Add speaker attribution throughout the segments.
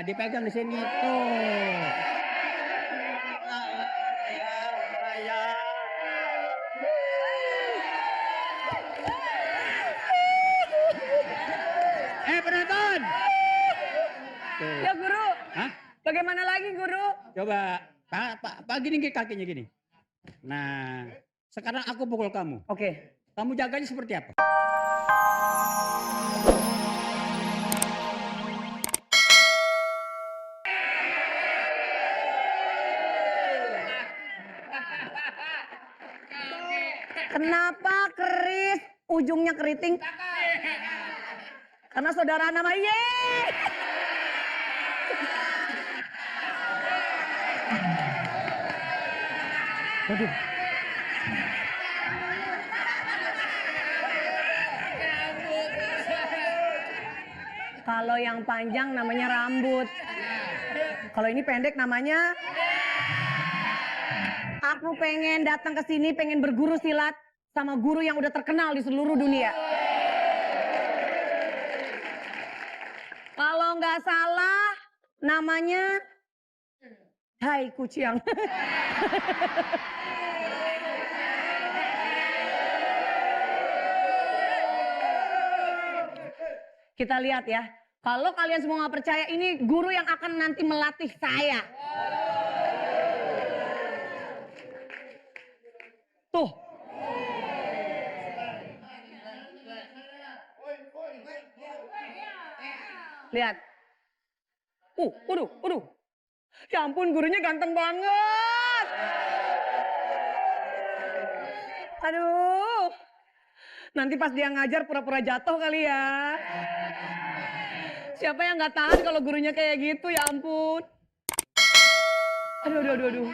Speaker 1: dipegang di sini tuh. Penonton.
Speaker 2: Ya guru.
Speaker 1: Hah?
Speaker 2: Bagaimana lagi guru?
Speaker 1: Coba gini kakinya gini. Nah, sekarang aku pukul kamu.
Speaker 2: Oke.
Speaker 1: Kamu jaganya seperti apa?
Speaker 2: Kenapa keris ujungnya keriting? Karena saudara nama Ye. Waduh. Kalau yang panjang namanya rambut. Kalau ini pendek namanya. Aku pengen datang ke sini, pengen berguru silat sama guru yang udah terkenal di seluruh dunia. Kalau nggak salah, namanya Hai Kuciang. Kita lihat ya. Kalau kalian semua nggak percaya, ini guru yang akan nanti melatih saya. Tuh. Lihat. Waduh. Ya ampun, gurunya ganteng banget. Aduh. Nanti pas dia ngajar pura-pura jatuh kali ya. Siapa yang nggak tahan kalau gurunya kayak gitu, ya ampun. Aduh.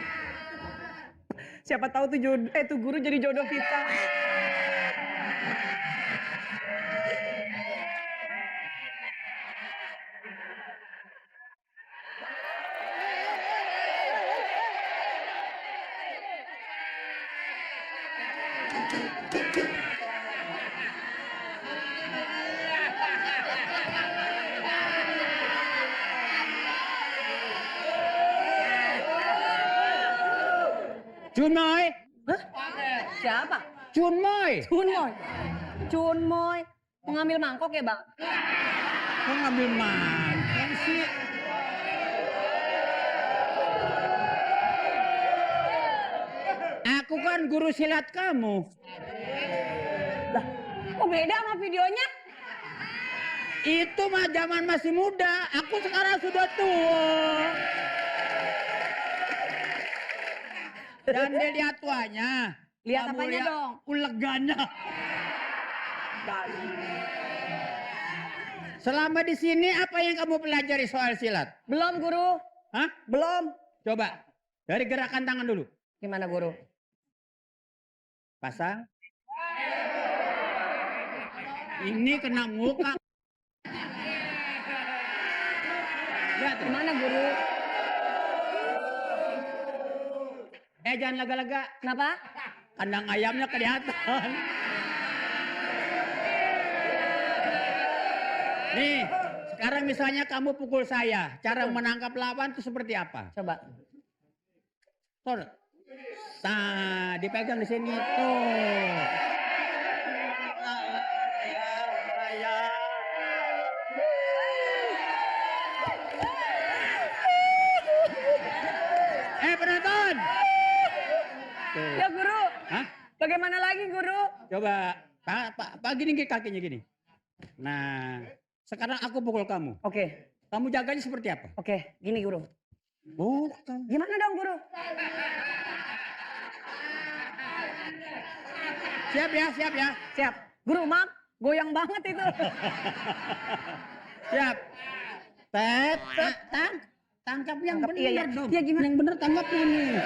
Speaker 2: Siapa tahu tuh guru jadi jodoh kita.
Speaker 1: Chunmoy.
Speaker 2: Hah? Siapa?
Speaker 1: Chunmoy.
Speaker 2: Chunmoy. Mengambil mangkok ya, Bang?
Speaker 1: Kok ngambil mangkok sih? Aku kan guru silat kamu.
Speaker 2: Lah, kok beda sama videonya?
Speaker 1: Itu mah zaman masih muda. Aku sekarang sudah tua. Dan dia lihat tuanya.
Speaker 2: Lihat apanya dong?
Speaker 1: Uleganya. Selama di sini apa yang kamu pelajari soal silat?
Speaker 2: Belum, Guru.
Speaker 1: Hah?
Speaker 2: Belum.
Speaker 1: Coba dari gerakan tangan dulu.
Speaker 2: Gimana, Guru?
Speaker 1: Pasang. Ini kena muka. Lihat.
Speaker 2: Gimana, Guru?
Speaker 1: Jangan laga-laga.
Speaker 2: Kenapa?
Speaker 1: Kandang ayamnya kelihatan. Nih, sekarang misalnya kamu pukul saya. Cara menangkap lawan itu seperti apa?
Speaker 2: Coba.
Speaker 1: Tuh. Nah, dipegang di sini tuh. Penonton.
Speaker 2: Ya, Guru.
Speaker 1: Hah?
Speaker 2: Bagaimana lagi, Guru?
Speaker 1: Coba gini kakinya gini. Nah, sekarang aku pukul kamu.
Speaker 2: Oke.
Speaker 1: Kamu jaganya seperti apa?
Speaker 2: Oke, gini, Guru.
Speaker 1: Bukan.
Speaker 2: Gimana dong, Guru?
Speaker 1: Siap ya.
Speaker 2: Siap. Guru, maaf. Goyang banget itu.
Speaker 1: Siap. Tangkap yang benar
Speaker 2: iya.
Speaker 1: dong.
Speaker 2: Iya, gimana?
Speaker 1: Yang benar tangkapnya nih.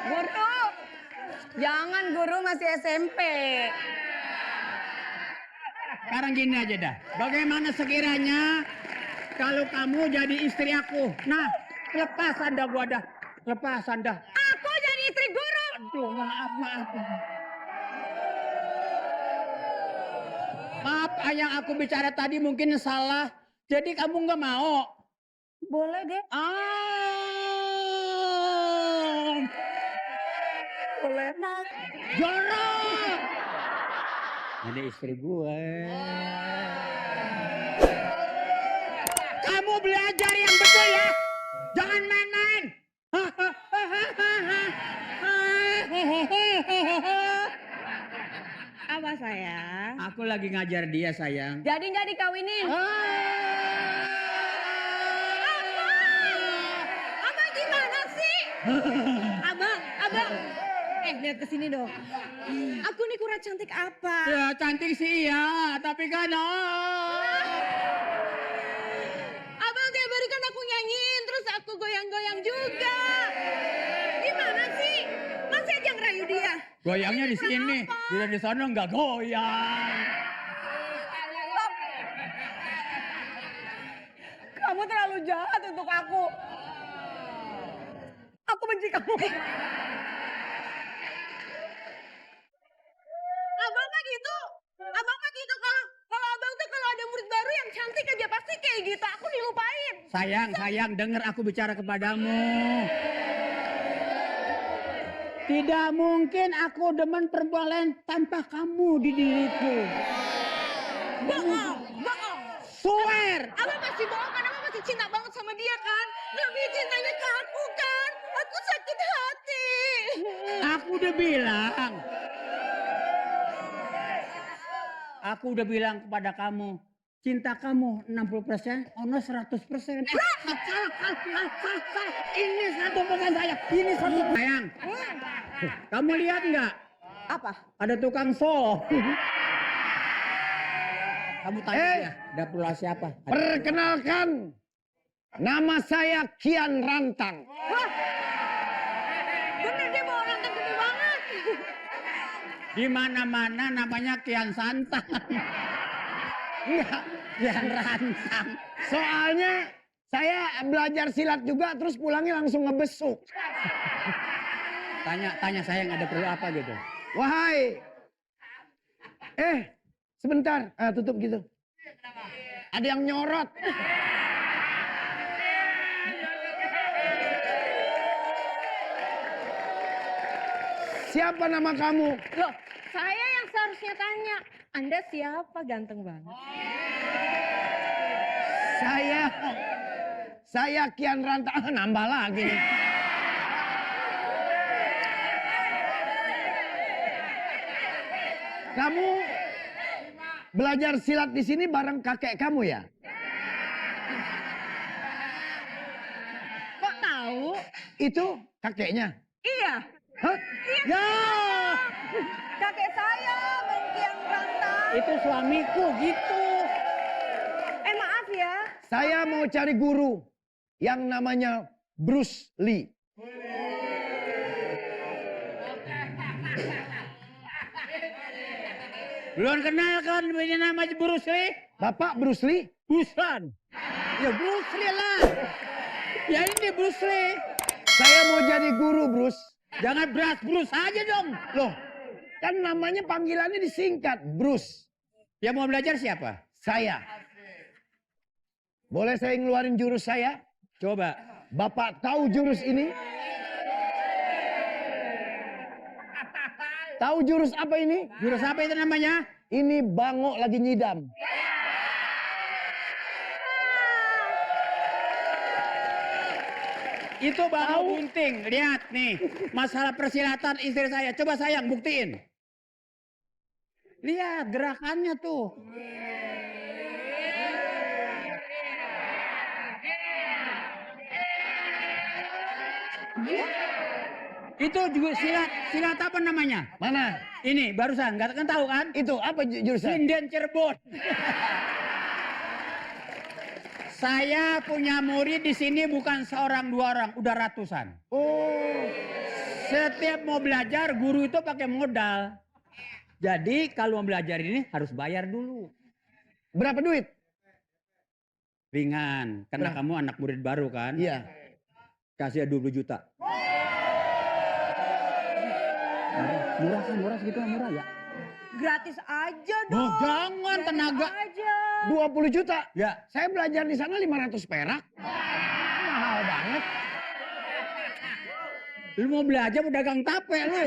Speaker 2: Guru. Jangan, Guru, masih SMP.
Speaker 1: Sekarang gini aja dah. Bagaimana sekiranya kalau kamu jadi istri aku? Nah, lepas Anda gua dah. Lepas Anda.
Speaker 2: Aku jadi istri Guru.
Speaker 1: Aduh, maaf. Maaf, yang aku bicara tadi mungkin salah. Jadi kamu nggak mau?
Speaker 2: Boleh deh. Boleh.
Speaker 1: Jorok! Ini istri gue. Kamu belajar yang betul ya. Jangan main-main.
Speaker 2: Apa sayang?
Speaker 1: Aku lagi ngajar dia sayang.
Speaker 2: Jadi nggak dikawinin? Abang gimana sih? Abang. Lihat ke sini dong. Aku nih kurang cantik apa?
Speaker 1: Ya cantik sih iya, tapi kan
Speaker 2: Abang tiap hari kan aku nyanyiin, terus aku goyang-goyang juga. Gimana sih? Masih aja ngerayu dia.
Speaker 1: goyangnya di sini, tidak di sana nggak goyang.
Speaker 2: Kamu terlalu jahat untuk aku. Aku benci kamu. Abang mah gitu kalau abang tuh kalau ada murid baru yang cantik aja pasti kayak gitu. Aku dilupain.
Speaker 1: Sayang, dengar aku bicara kepadamu. Tidak mungkin aku demen perempuan lain tanpa kamu di diriku.
Speaker 2: Bohong.
Speaker 1: Swear.
Speaker 2: Abang masih bohong kan? Abang masih cinta banget sama dia kan? Lebih cintanya ke aku kan? Aku sakit hati.
Speaker 1: Aku udah bilang. Aku udah bilang kepada kamu, cinta kamu 60%, Ono 100%. Ini 100% sayang, ini 100% sayang. Kamu lihat nggak?
Speaker 2: Apa?
Speaker 1: Ada tukang sol. Kamu tanya ya, dapur siapa?
Speaker 3: Perkenalkan, nama saya Kian Rantang.
Speaker 2: Wah, bener dia bawa rantang gede banget.
Speaker 1: Di mana-mana namanya Kian Santang.
Speaker 3: Enggak,
Speaker 1: Kian Rantang.
Speaker 3: soalnya saya belajar silat juga terus pulangnya langsung ngebesuk.
Speaker 1: Tanya sayang ada perlu apa gitu.
Speaker 3: Wahai, sebentar, tutup gitu. Ada yang nyorot. Siapa nama kamu?
Speaker 2: Loh, saya yang seharusnya tanya. Anda siapa? Ganteng banget.
Speaker 3: Saya Kian Rantang. Nambah lagi nih. Kamu belajar silat di sini bareng kakek kamu ya?
Speaker 2: Kok tahu?
Speaker 3: Itu kakeknya.
Speaker 2: Iya.
Speaker 3: Hah? Ya.
Speaker 2: Kakek saya, Bang Kian Rantang.
Speaker 1: Itu suamiku gitu.
Speaker 2: Maaf ya.
Speaker 3: Saya mau cari guru yang namanya Bruce Lee.
Speaker 1: Belum kenal kan ini namanya Bruce Lee?
Speaker 3: Bapak Bruce Lee?
Speaker 1: Busan. Ya Bruce Lee lah. Ya ini Bruce Lee.
Speaker 3: Saya mau jadi guru, Bruce.
Speaker 1: Jangan Bruce aja dong.
Speaker 3: Loh, kan namanya panggilannya disingkat, Bruce.
Speaker 1: Yang mau belajar siapa?
Speaker 3: Saya. Boleh saya ngeluarin jurus saya?
Speaker 1: Coba.
Speaker 3: Bapak tahu jurus ini? Tahu jurus apa ini?
Speaker 1: Jurus apa itu namanya?
Speaker 3: Ini bangok lagi nyidam.
Speaker 1: Itu bangau gunting. Lihat nih. Masalah persilatan istri saya. Coba sayang buktiin. Lihat gerakannya tuh. Itu juga silat. Silat apa namanya?
Speaker 3: Mana?
Speaker 1: Ini barusan. Nggak kan tahu kan?
Speaker 3: Itu apa jurusnya?
Speaker 1: Sinden Cirebon. Saya punya murid di sini bukan seorang dua orang, udah ratusan.
Speaker 3: Oh,
Speaker 1: Setiap mau belajar guru itu pakai modal. Jadi kalau mau belajar ini harus bayar dulu.
Speaker 3: berapa duit?
Speaker 1: Ringan, karena kamu anak murid baru kan?
Speaker 3: Iya.
Speaker 1: Kasih 20 juta. Murah kan, murah segitu murah ya.
Speaker 2: gratis aja
Speaker 1: Oh,
Speaker 2: dong.
Speaker 1: jangan
Speaker 2: Gratis
Speaker 1: tenaga.
Speaker 2: aja.
Speaker 3: 20 juta.
Speaker 1: Ya.
Speaker 3: Saya belajar di sana 500 perak. Mahal banget.
Speaker 1: Lu mau belajar mau dagang tape lu.